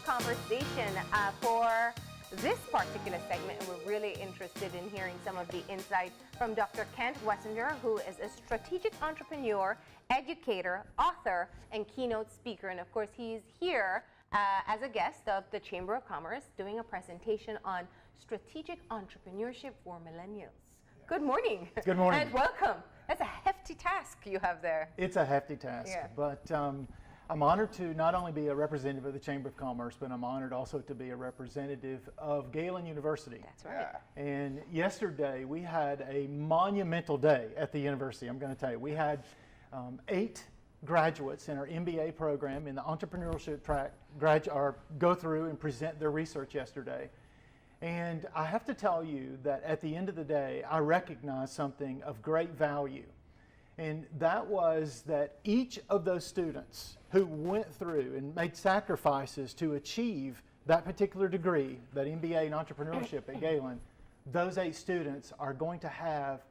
conversation for this particular segment, and we're really interested in hearing some of the insight from Dr. Kent Wessinger, who is a strategic entrepreneur, educator, author, and keynote speaker. And of course, he's here as a guest of the Chamber of Commerce doing a presentation on strategic entrepreneurship for millennials. Good morning. Good morning. And welcome. That's a hefty task you have there. It's a hefty task, Yeah. but I'm honored to not only be a representative of the Chamber of Commerce, but I'm honored also to be a representative of Galen University. That's right. And yesterday we had a monumental day at the university. I'm going to tell you, we had 8 graduates in our MBA program in the entrepreneurship track go through and present their research yesterday. And I have to tell you that at the end of the day, I recognized something of great value. And that was that each of those students who went through and made sacrifices to achieve that particular degree, that MBA in entrepreneurship at Galen, those 8 students are going to have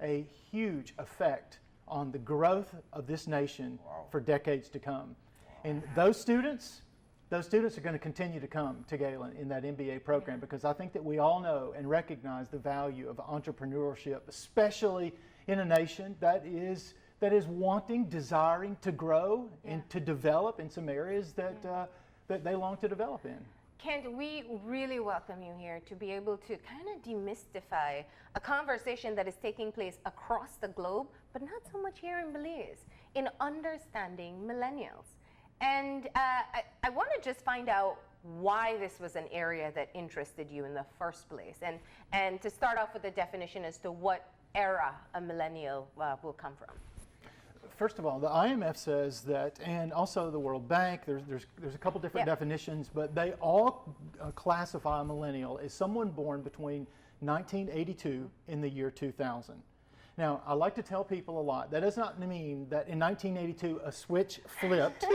a huge effect on the growth of this nation for decades to come. And those students are going to continue to come to Galen in that MBA program, because I think that we all know and recognize the value of entrepreneurship, especially in a nation that is wanting, desiring to grow and to develop in some areas that they long to develop in. Kent, we really welcome you here to be able to kind of demystify a conversation that is taking place across the globe, but not so much here in Belize, in understanding millennials. And I want to just find out why this was an area that interested you in the first place, and to start off with a definition as to what era a millennial will come from. First of all, the IMF says that, and also the World Bank, there's a couple different definitions, but they all classify a millennial as someone born between 1982 and the year 2000. Now, I like to tell people a lot, that does not mean that in 1982 a switch flipped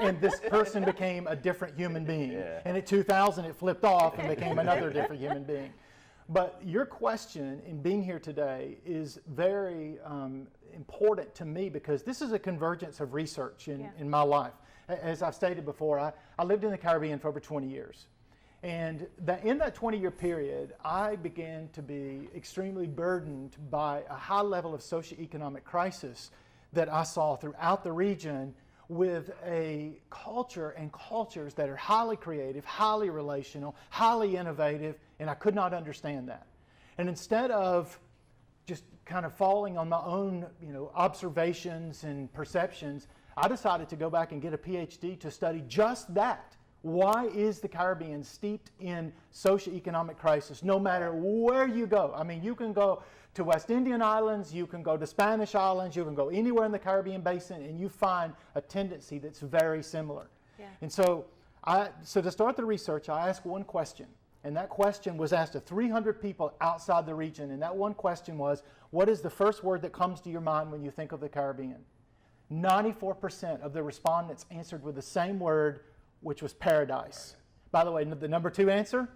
and this person became a different human being. And in 2000 it flipped off and became another different human being. But your question in being here today is very important to me, because this is a convergence of research in my life. As I've stated before, I lived in the Caribbean for over 20 years. And in that 20-year period, I began to be extremely burdened by a high level of socioeconomic crisis that I saw throughout the region, with a culture and cultures that are highly creative, highly relational, highly innovative, and I could not understand that. And instead of just kind of falling on my own, observations and perceptions, I decided to go back and get a PhD to study just that. Why is the Caribbean steeped in socioeconomic crisis no matter where you go? I mean, you can go to West Indian Islands, you can go to Spanish Islands, you can go anywhere in the Caribbean basin, and you find a tendency that's very similar. Yeah. And so to start the research, I asked one question. And that question was asked to 300 people outside the region. And that one question was, what is the first word that comes to your mind when you think of the Caribbean? 94% of the respondents answered with the same word, which was paradise. By the way, the number 2 answer?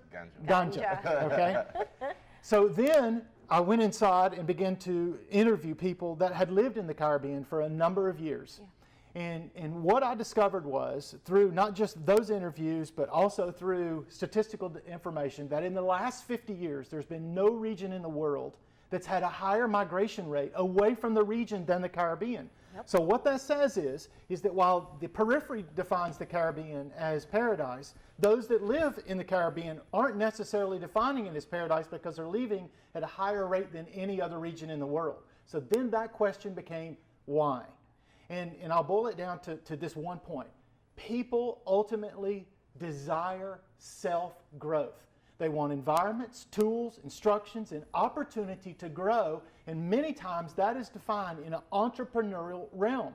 Ganja. Okay? So then I went inside and began to interview people that had lived in the Caribbean for a number of years. Yeah. And what I discovered was, through not just those interviews, but also through statistical information, that in the last 50 years, there's been no region in the world that's had a higher migration rate away from the region than the Caribbean. Yep. So what that says is that while the periphery defines the Caribbean as paradise, those that live in the Caribbean aren't necessarily defining it as paradise, because they're leaving at a higher rate than any other region in the world. So then that question became, why? And I'll boil it down to this one point. People ultimately desire self-growth. They want environments, tools, instructions, and opportunity to grow, and many times that is defined in an entrepreneurial realm.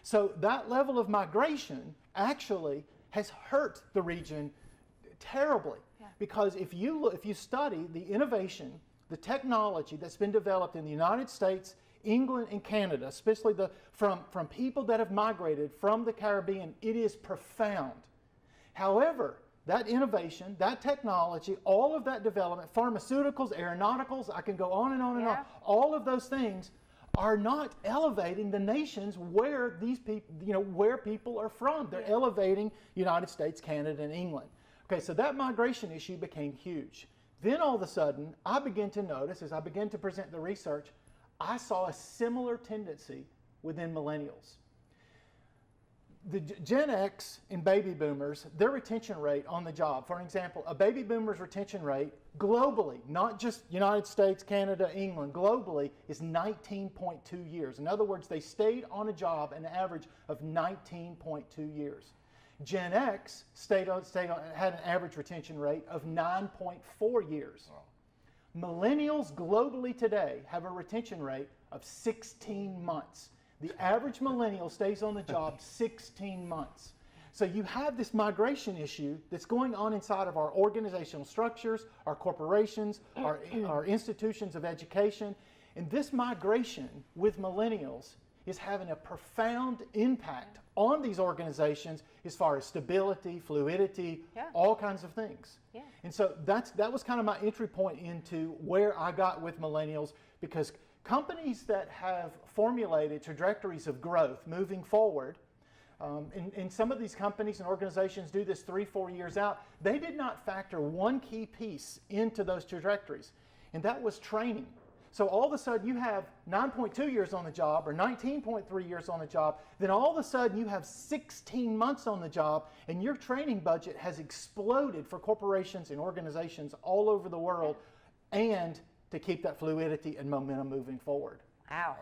So that level of migration actually has hurt the region terribly, because if you study the innovation, the technology that's been developed in the United States, England, and Canada, especially from people that have migrated from the Caribbean, it is profound. However, that innovation, that technology, all of that development, pharmaceuticals, aeronauticals, I can go on and on and on, all of those things are not elevating the nations where these people, where people are from. They're elevating United States, Canada, and England. Okay, so that migration issue became huge. Then all of a sudden, I began to notice, as I began to present the research, I saw a similar tendency within millennials. The Gen X and baby boomers, their retention rate on the job, for example, a baby boomer's retention rate globally, not just United States, Canada, England, globally is 19.2 years. In other words, they stayed on a job an average of 19.2 years. Gen X had an average retention rate of 9.4 years. Wow. Millennials globally today have a retention rate of 16 months. The average millennial stays on the job 16 months. So you have this migration issue that's going on inside of our organizational structures, our corporations, our institutions of education. And this migration with millennials is having a profound impact on these organizations as far as stability, fluidity, all kinds of things. Yeah. And so that was kind of my entry point into where I got with millennials, because companies that have formulated trajectories of growth moving forward, and some of these companies and organizations do this 3-4 years out, they did not factor one key piece into those trajectories, and that was training. So all of a sudden you have 9.2 years on the job or 19.3 years on the job, then all of a sudden you have 16 months on the job, and your training budget has exploded for corporations and organizations all over the world, and to keep that fluidity and momentum moving forward. Wow.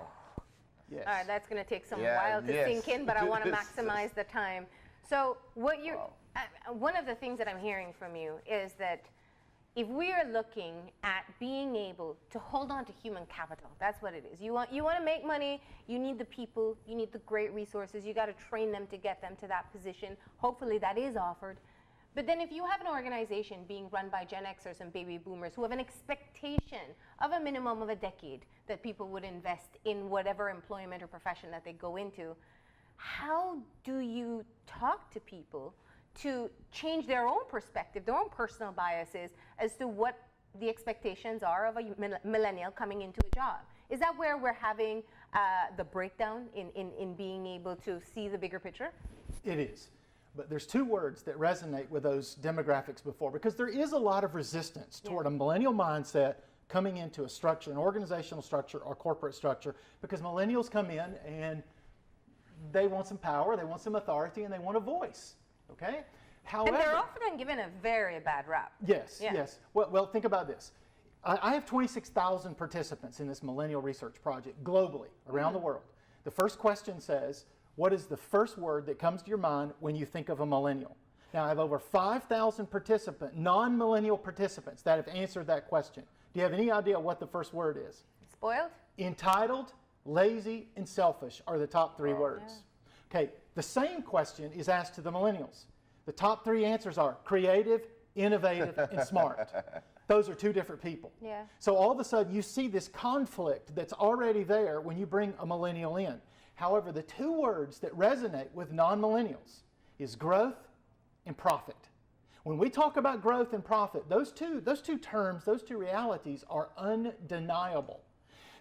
Yes. All right, that's going to take some while to sink in, but I want to maximize the time. So what you're, one of the things that I'm hearing from you is that if we are looking at being able to hold on to human capital, that's what it is. You want to make money, you need the people, you need the great resources, you got to train them to get them to that position. Hopefully that is offered. But then if you have an organization being run by Gen Xers and baby boomers who have an expectation of a minimum of a decade that people would invest in whatever employment or profession that they go into, how do you talk to people to change their own perspective, their own personal biases as to what the expectations are of a millennial coming into a job? Is that where we're having the breakdown in being able to see the bigger picture? It is. But there's two words that resonate with those demographics before, because there is a lot of resistance toward a millennial mindset coming into a structure, an organizational structure or corporate structure, because millennials come in and they want some power, they want some authority, and they want a voice. Okay? However, and they're often given a very bad rap. Yes, yes. Well, think about this. I have 26,000 participants in this millennial research project globally, around the world. The first question says, what is the first word that comes to your mind when you think of a millennial? Now, I have over 5,000 non-millennial participants that have answered that question. Do you have any idea what the first word is? Spoiled? Entitled, lazy, and selfish are the top three words. Yeah. Okay, the same question is asked to the millennials. The top three answers are creative, innovative, and smart. Those are two different people. Yeah. So all of a sudden you see this conflict that's already there when you bring a millennial in. However, the two words that resonate with non-millennials is growth and profit. When we talk about growth and profit, those two terms, those two realities are undeniable.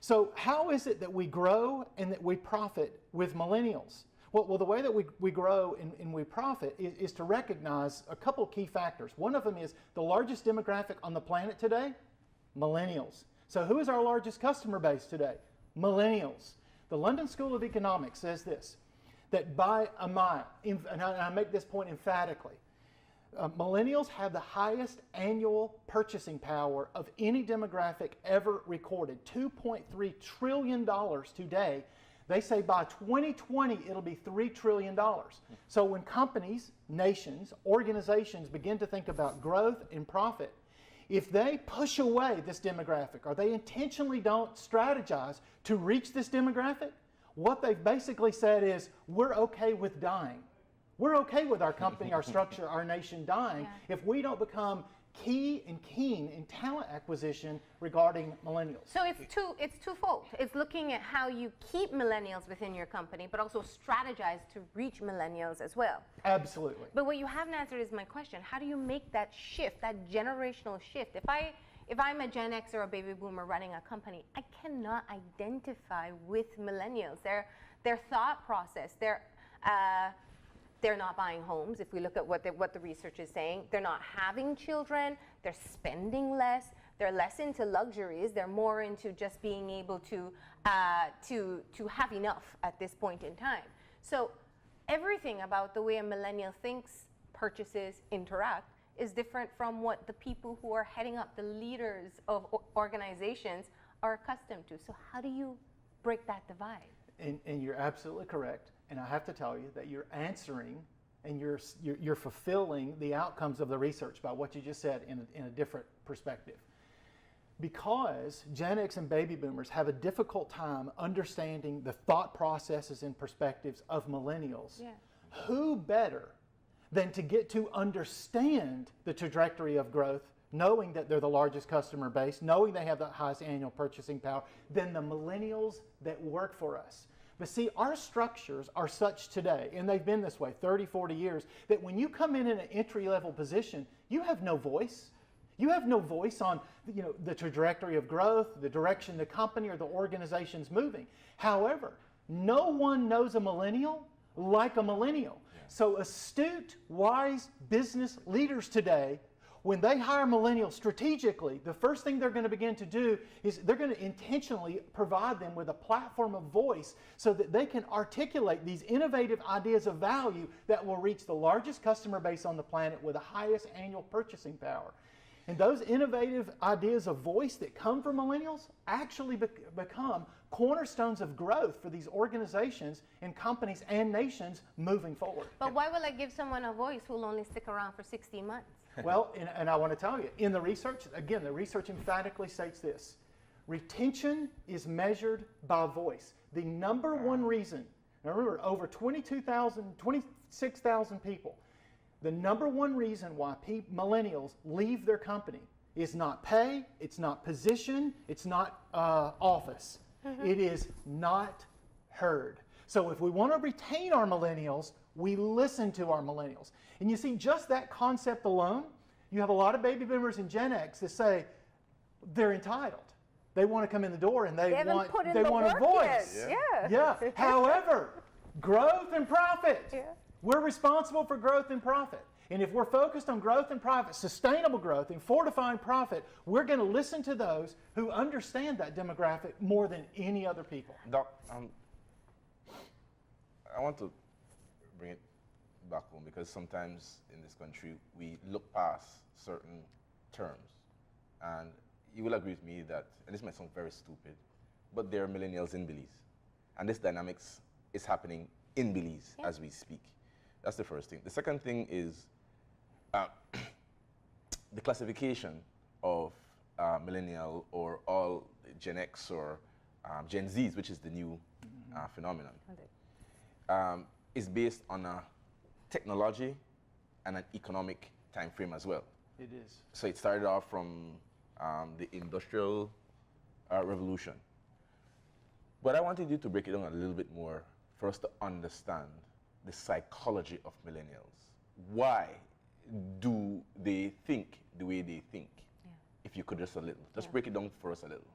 So how is it that we grow and that we profit with millennials? Well, the way that we grow and we profit is to recognize a couple key factors. One of them is the largest demographic on the planet today, millennials. So who is our largest customer base today? Millennials. The London School of Economics says this, that by a mile, and I make this point emphatically, millennials have the highest annual purchasing power of any demographic ever recorded, $2.3 trillion today. They say by 2020, it'll be $3 trillion. So when companies, nations, organizations begin to think about growth and profit, if they push away this demographic or they intentionally don't strategize to reach this demographic, what they've basically said is, we're okay with dying. We're okay with our company, our structure, our nation dying if we don't become key and keen in talent acquisition regarding millennials. So it's twofold. It's looking at how you keep millennials within your company, but also strategize to reach millennials as well. Absolutely. But what you haven't answered is my question. How do you make that shift, that generational shift? If I'm a Gen X or a baby boomer running a company, I cannot identify with millennials. Their thought process, their They're not buying homes. If we look at what the research is saying, they're not having children. They're spending less. They're less into luxuries. They're more into just being able to have enough at this point in time. So everything about the way a millennial thinks, purchases, interact is different from what the people who are heading up, the leaders of organizations, are accustomed to. So how do you break that divide? And you're absolutely correct. And I have to tell you that you're answering and you're fulfilling the outcomes of the research by what you just said in a different perspective. Because Gen X and baby boomers have a difficult time understanding the thought processes and perspectives of millennials, who better than to get to understand the trajectory of growth, knowing that they're the largest customer base, knowing they have the highest annual purchasing power, than the millennials that work for us. But see, our structures are such today, and they've been this way 30, 40 years, that when you come in an entry-level position, you have no voice. You have no voice on the trajectory of growth, the direction the company or the organization's moving. However, no one knows a millennial like a millennial. Yeah. So astute, wise business leaders today, when they hire millennials strategically, the first thing they're going to begin to do is they're going to intentionally provide them with a platform of voice so that they can articulate these innovative ideas of value that will reach the largest customer base on the planet with the highest annual purchasing power. And those innovative ideas of voice that come from millennials actually become cornerstones of growth for these organizations and companies and nations moving forward. But why will I give someone a voice who will only stick around for 60 months? Well, and I want to tell you, in the research, again, the research emphatically states this. Retention is measured by voice. The number one reason, now remember, over 26,000 people, the number one reason why millennials leave their company is not pay, it's not position, it's not office. It is not heard. So if we want to retain our millennials, we listen to our millennials. And you see, just that concept alone, you have a lot of baby boomers and Gen X that say they're entitled. They want to come in the door and they want a voice. Yeah. However, growth and profit. Yeah. We're responsible for growth and profit. And if we're focused on growth and profit, sustainable growth and fortifying profit, we're going to listen to those who understand that demographic more than any other people. Doc, I want to bring it back home because sometimes in this country we look past certain terms. And you will agree with me that, and this might sound very stupid, but there are millennials in Belize. And this dynamics is happening in Belize as we speak. That's the first thing. The second thing is the classification of millennial or all Gen X or Gen Zs, which is the new phenomenon, is based on a technology and an economic time frame as well. It is. So it started off from the Industrial Revolution. But I wanted you to break it down a little bit more for us to understand the psychology of millennials. Why do they think the way they think? Yeah. If you could just break it down for us a little.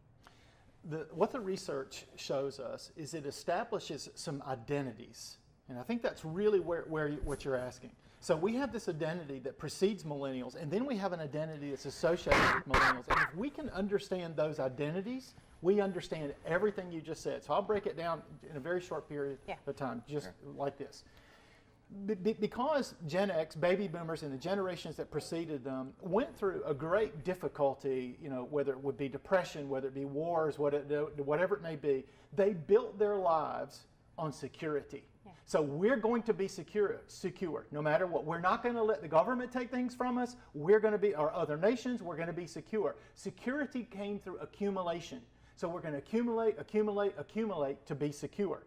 What the research shows us is it establishes some identities. And I think that's really what you're asking. So we have this identity that precedes millennials, and then we have an identity that's associated with millennials. And if we can understand those identities, we understand everything you just said. So I'll break it down in a very short period of time, just like this. Because Gen X, baby boomers, and the generations that preceded them went through a great difficulty, whether it would be depression, whether it be wars, whatever it may be, they built their lives on security. Yeah. So we're going to be secure, no matter what. We're not going to let the government take things from us. We're going to be, or other nations, we're going to be secure. Security came through accumulation. So we're going to accumulate to be secure.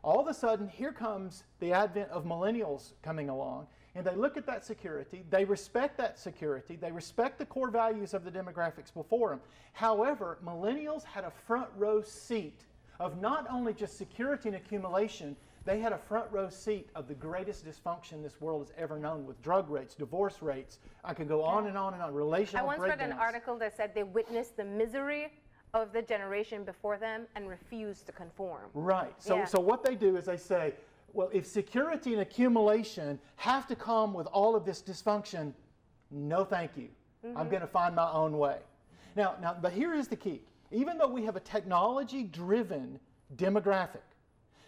All of a sudden, here comes the advent of millennials coming along, and they look at that security, they respect that security, they respect the core values of the demographics before them. However, millennials had a front row seat of not only just security and accumulation, they had a front row seat of the greatest dysfunction this world has ever known, with drug rates, divorce rates. I could go on and on and on, relational breakdowns. I once read an article that said they witnessed the misery of the generation before them and refuse to conform. Right. So what they do is they say, Well, if security and accumulation have to come with all of this dysfunction, no thank you. I'm going to find my own way. Now, but here is the key. Even though we have a technology-driven demographic,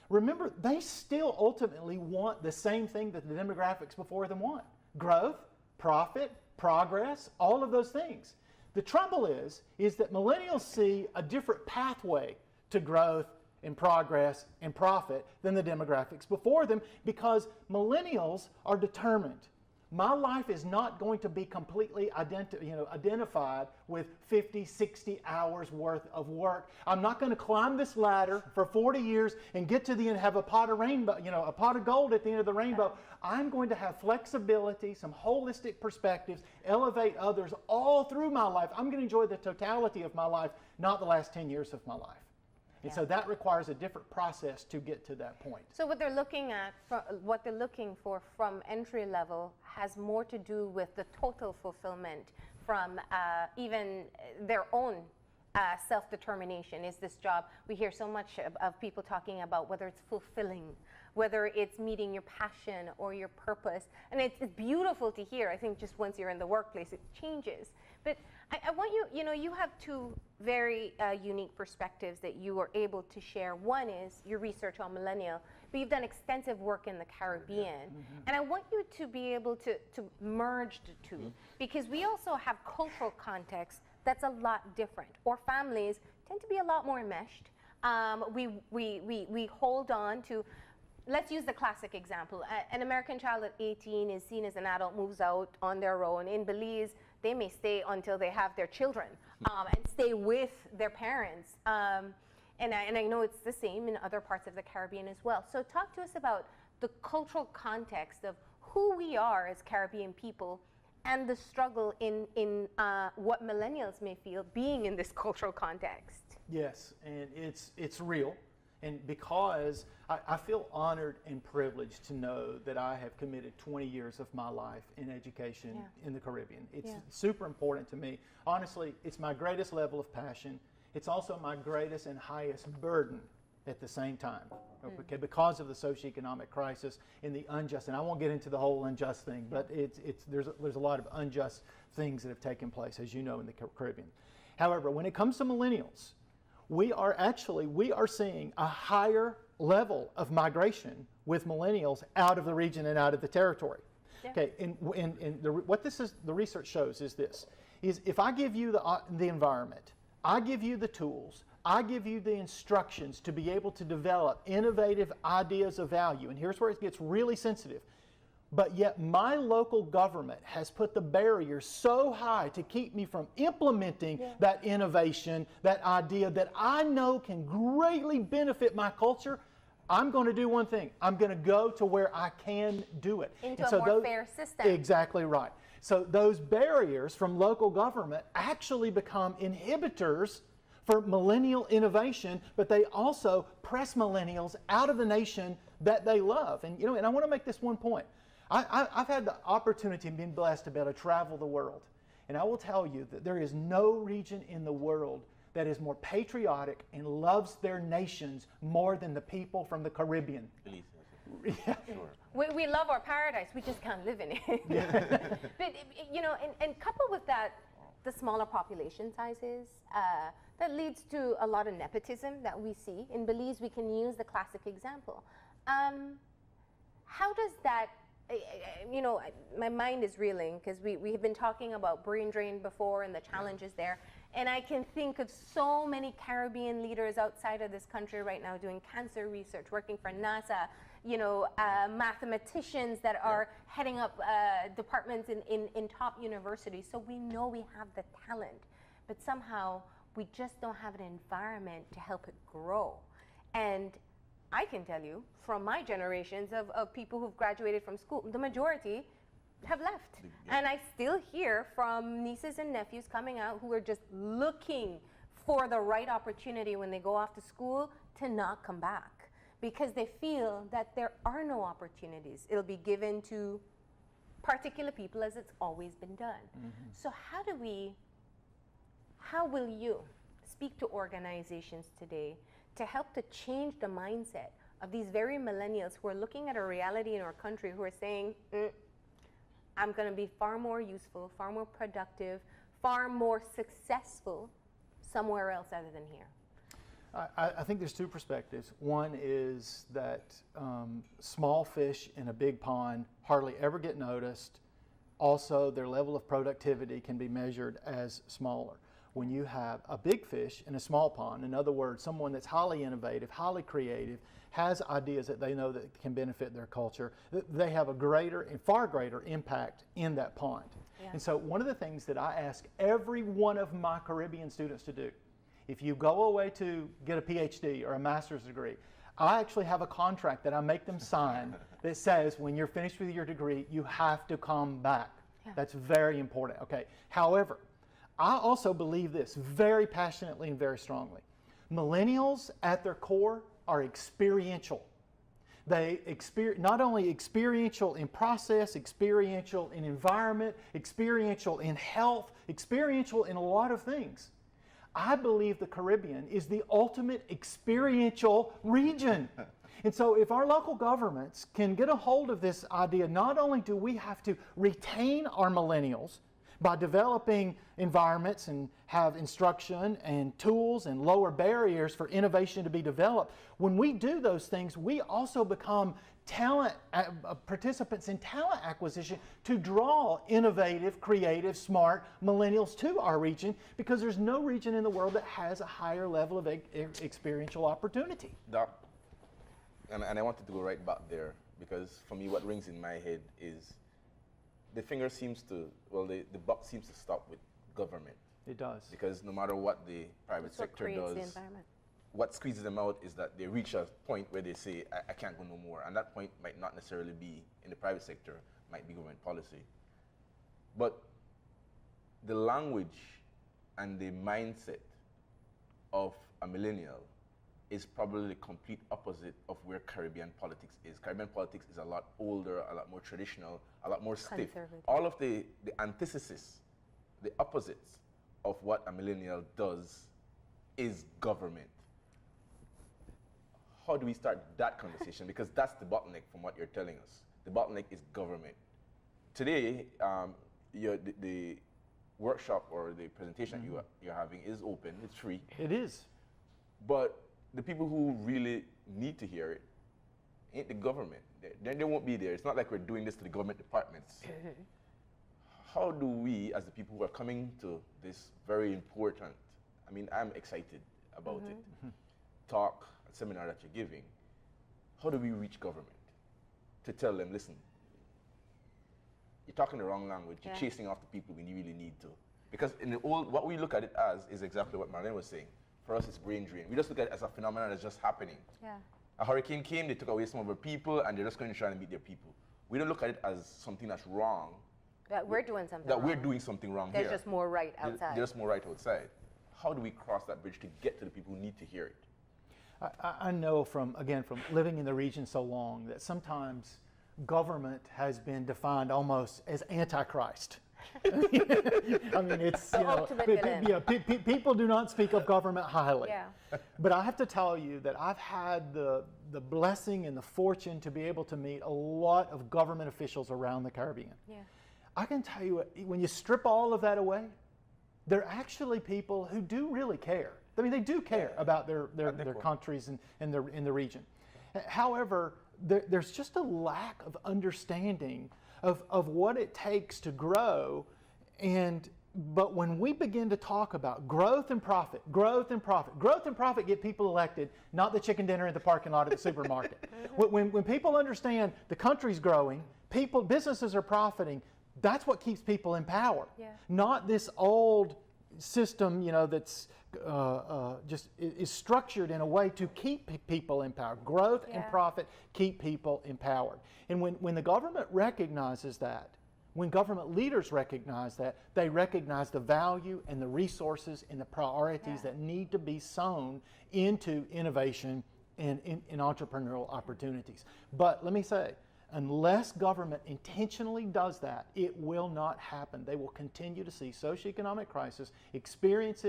remember, they still ultimately want the same thing that the demographics before them want. Growth, profit, progress, all of those things. The trouble is that millennials see a different pathway to growth and progress and profit than the demographics before them, because millennials are determined. My life is not going to be completely identified with 50, 60 hours worth of work. I'm not going to climb this ladder for 40 years and get to the end and have a pot of rainbow, a pot of gold at the end of the rainbow. I'm going to have flexibility, some holistic perspectives, elevate others all through my life. I'm going to enjoy the totality of my life, not the last 10 years of my life. And so that requires a different process to get to that point. So what they're looking at, what they're looking for from entry level has more to do with the total fulfillment from even their own self-determination. Is this job, we hear so much of people talking about whether it's fulfilling, whether it's meeting your passion or your purpose. And it's beautiful to hear. I think just once you're in the workplace, it changes. But I want you have two very unique perspectives that you are able to share. One is your research on millennial, but you've done extensive work in the Caribbean. And I want you to be able to merge the two, because we also have cultural context that's a lot different. Or families tend to be a lot more enmeshed. We hold on to, let's use the classic example. An American child at 18 is seen as an adult, moves out on their own. In Belize, they may stay until they have their children and stay with their parents. And I know it's the same in other parts of the Caribbean as well. So talk to us about the cultural context of who we are as Caribbean people and the struggle in what millennials may feel being in this cultural context. Yes, and it's real. And because I feel honored and privileged to know that I have committed 20 years of my life in education in the Caribbean. It's super important to me. Honestly, it's my greatest level of passion. It's also my greatest and highest burden at the same time. Okay, because of the socioeconomic crisis and the unjust, and I won't get into the whole unjust thing, but there's a lot of unjust things that have taken place, as you know, in the Caribbean. However, when it comes to millennials, we are seeing a higher level of migration with millennials out of the region and out of the territory. Yeah. Okay, what the research shows is this: if I give you the environment, I give you the tools, I give you the instructions to be able to develop innovative ideas of value, and here's where it gets really sensitive. But yet my local government has put the barrier so high to keep me from implementing that innovation, that idea that I know can greatly benefit my culture. I'm going to do one thing. I'm going to go to where I can do it. Into a more fair system. Exactly right. So those barriers from local government actually become inhibitors for millennial innovation, but they also press millennials out of the nation that they love. And I want to make this one point. I've had the opportunity and been blessed to be able to travel the world. And I will tell you that there is no region in the world that is more patriotic and loves their nations more than the people from the Caribbean. Belize. Yeah. Sure. We love our paradise, we just can't live in it. But, and coupled with that, the smaller population sizes, that leads to a lot of nepotism that we see. In Belize, we can use the classic example. How does that, my mind is reeling because we have been talking about brain drain before and the challenges there. And I can think of so many Caribbean leaders outside of this country right now doing cancer research, working for NASA, mathematicians that are heading up departments in top universities. So we know we have the talent, but somehow we just don't have an environment to help it grow. And I can tell you from my generations of people who've graduated from school, the majority have left. And I still hear from nieces and nephews coming out who are just looking for the right opportunity when they go off to school to not come back because they feel that there are no opportunities. It'll be given to particular people as it's always been done. So how will you speak to organizations today to help to change the mindset of these very millennials who are looking at a reality in our country who are saying, I'm going to be far more useful, far more productive, far more successful somewhere else other than here? I think there's two perspectives. One is that small fish in a big pond hardly ever get noticed. Also, their level of productivity can be measured as smaller. When you have a big fish in a small pond, in other words, someone that's highly innovative, highly creative, has ideas that they know that can benefit their culture, they have a greater and far greater impact in that pond. Yeah. And so one of the things that I ask every one of my Caribbean students to do, if you go away to get a PhD or a master's degree, I actually have a contract that I make them sign that says when you're finished with your degree, you have to come back. Yeah. That's very important. Okay. However, I also believe this very passionately and very strongly. Millennials at their core are experiential. They not only experiential in process, experiential in environment, experiential in health, experiential in a lot of things. I believe the Caribbean is the ultimate experiential region. And so if our local governments can get a hold of this idea, not only do we have to retain our millennials by developing environments and have instruction and tools and lower barriers for innovation to be developed, when we do those things, we also become talent participants in talent acquisition to draw innovative, creative, smart millennials to our region, because there's no region in the world that has a higher level of experiential opportunity. Doc, and I wanted to go right back there, because for me what rings in my head is the finger seems to, well, the buck seems to stop with government. It does. Because no matter what the private sector does, the environment. What squeezes them out is that they reach a point where they say, I can't go no more. And that point might not necessarily be in the private sector, might be government policy. But the language and the mindset of a millennial is probably the complete opposite of where Caribbean politics is. Caribbean politics is a lot older, a lot more traditional, a lot more stiff. All of the antithesis, the opposites of what a millennial does is government. How do we start that conversation? Because that's the bottleneck from what you're telling us. The bottleneck is government. Today, the workshop or the presentation you're having is open, it's free. It is. But the people who really need to hear it ain't the government. They won't be there. It's not like we're doing this to the government departments. How do we, as the people who are coming to this very important, I mean, I'm excited about it, talk, a seminar that you're giving, how do we reach government to tell them, listen, you're talking the wrong language, you're chasing after people we really need to. Because in the old, what we look at it as is exactly what Marlene was saying. For us, it's brain drain. We just look at it as a phenomenon that's just happening. Yeah. A hurricane came, they took away some of our people, and they're just going to try and meet their people. We don't look at it as something that's wrong. That we're doing something that wrong. we're doing something wrong There's here. just more right outside. There's just more right outside. How do we cross that bridge to get to the people who need to hear it? I know from living in the region so long that sometimes government has been defined almost as antichrist. I mean, it's, people do not speak of government highly. Yeah. But I have to tell you that I've had the blessing and the fortune to be able to meet a lot of government officials around the Caribbean. Yeah. I can tell you, when you strip all of that away, they're actually people who do really care. I mean, they do care about their countries and in the region. However, there's just a lack of understanding of what it takes to grow. But when we begin to talk about growth and profit get people elected, not the chicken dinner at the parking lot at the supermarket. When people understand the country's growing, businesses are profiting, that's what keeps people in power. Yeah. Not this old system, that's just is structured in a way to keep people in power. Growth and profit keep people empowered. And when the government recognizes that, when government leaders recognize that, they recognize the value and the resources and the priorities that need to be sown into innovation and in entrepreneurial opportunities. But let me say, Unless government intentionally does that, it will not happen. They will continue to see socioeconomic crisis, experience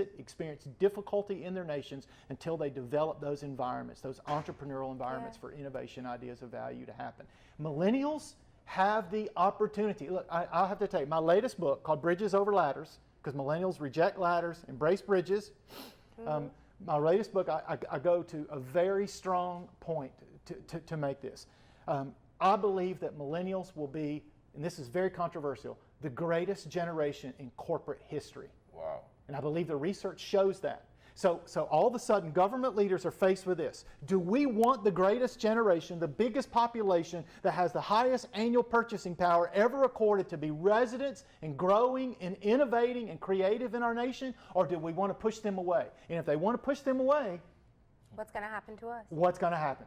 difficulty in their nations until they develop those environments, those entrepreneurial environments for innovation, ideas of value to happen. Millennials have the opportunity. Look, I'll have to tell you, my latest book called Bridges Over Ladders, because millennials reject ladders, embrace bridges. My latest book, I go to a very strong point to make this. I believe that millennials will be, and this is very controversial, the greatest generation in corporate history. Wow. And I believe the research shows that. So all of a sudden, government leaders are faced with this. Do we want the greatest generation, the biggest population that has the highest annual purchasing power ever recorded to be residents and growing and innovating and creative in our nation? Or do we want to push them away? And if they want to push them away, what's going to happen to us? What's going to happen?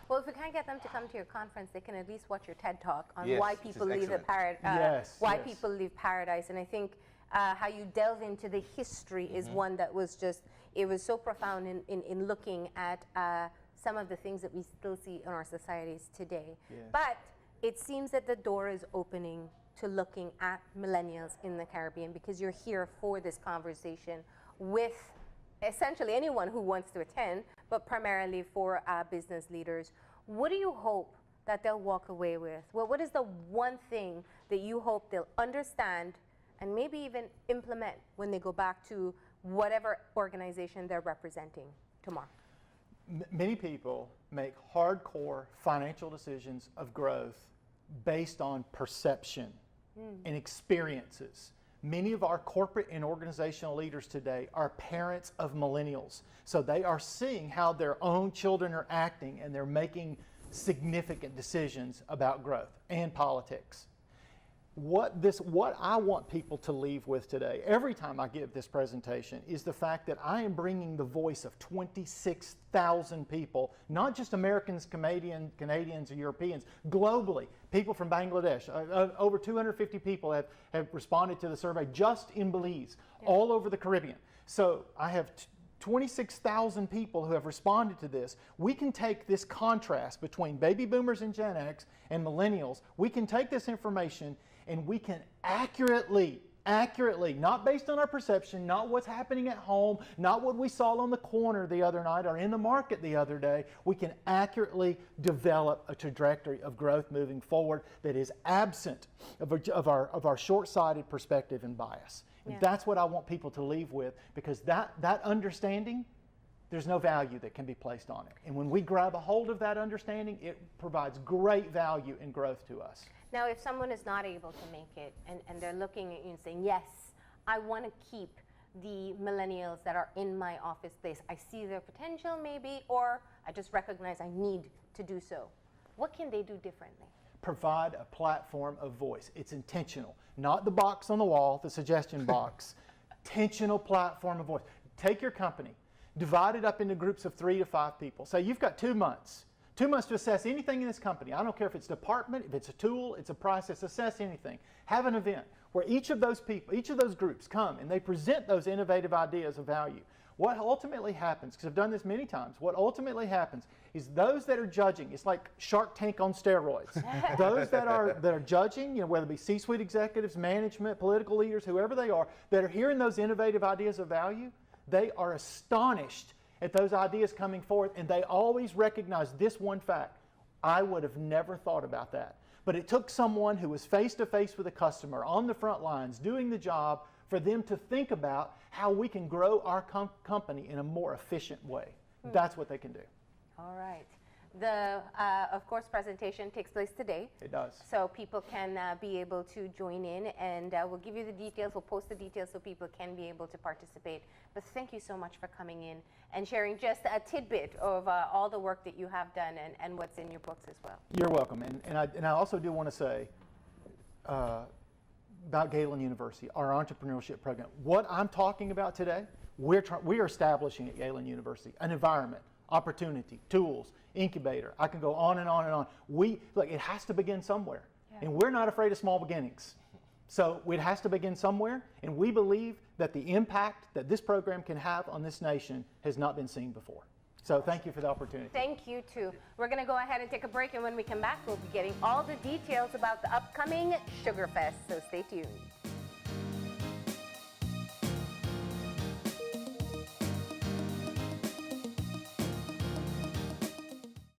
Well, if we can't get them to come to your conference, they can at least watch your TED Talk on Yes, why which is people leave the excellent. people leave paradise. And I think how you delve into the history is one that was just, it was so profound in looking at some of the things that we still see in our societies today. Yes. But it seems that the door is opening to looking at millennials in the Caribbean, because you're here for this conversation with essentially anyone who wants to attend, but primarily for business leaders. What do you hope that they'll walk away with? Well, what is the one thing that you hope they'll understand and maybe even implement when they go back to whatever organization they're representing tomorrow? Many people make hardcore financial decisions of growth based on perception and experiences. Many of our corporate and organizational leaders today are parents of millennials. So they are seeing how their own children are acting, and they're making significant decisions about growth and politics. What I want people to leave with today, every time I give this presentation, is the fact that I am bringing the voice of 26,000 people, not just Americans, Canadians, or Europeans, globally. People from Bangladesh, over 250 people have responded to the survey just in Belize, all over the Caribbean. So I have 26,000 people who have responded to this. We can take this contrast between baby boomers and Gen X and millennials. We can take this information and we can accurately, not based on our perception, not what's happening at home, not what we saw on the corner the other night or in the market the other day, we can accurately develop a trajectory of growth moving forward that is absent of our short-sighted perspective and bias. And that's what I want people to leave with, because that understanding, there's no value that can be placed on it. And when we grab a hold of that understanding, it provides great value and growth to us. Now, if someone is not able to make it and they're looking at you and saying, yes, I want to keep the millennials that are in my office space, I see their potential maybe, or I just recognize I need to do so, what can they do differently? Provide a platform of voice. It's intentional, not the box on the wall, the suggestion box. Intentional platform of voice. Take your company, divide it up into groups of 3 to 5 people. Say you've got 2 months. 2 months to assess anything in this company. I don't care if it's a department, if it's a tool, it's a process, assess anything. Have an event where each of those people, each of those groups come and they present those innovative ideas of value. What ultimately happens, because I've done this many times, what ultimately happens is those that are judging, it's like Shark Tank on steroids. Those that are judging, whether it be C-suite executives, management, political leaders, whoever they are, that are hearing those innovative ideas of value, they are astonished at those ideas coming forth, and they always recognize this one fact: I would have never thought about that. But it took someone who was face-to-face with a customer on the front lines doing the job for them to think about how we can grow our company in a more efficient way. That's what they can do. All right. The, of course, presentation takes place today. It does. So people can be able to join in, and we'll give you the details. We'll post the details so people can be able to participate. But thank you so much for coming in and sharing just a tidbit of all the work that you have done and what's in your books as well. You're welcome. And I also do want to say about Galen University, our entrepreneurship program. What I'm talking about today, we are establishing at Galen University an environment, opportunity, tools, incubator. I can go on and on and on. It has to begin somewhere. And we're not afraid of small beginnings. So it has to begin somewhere, and we believe that the impact that this program can have on this nation has not been seen before. So thank you for the opportunity. Thank you too. We're going to go ahead and take a break, and when we come back, we'll be getting all the details about the upcoming Sugar Fest. So stay tuned.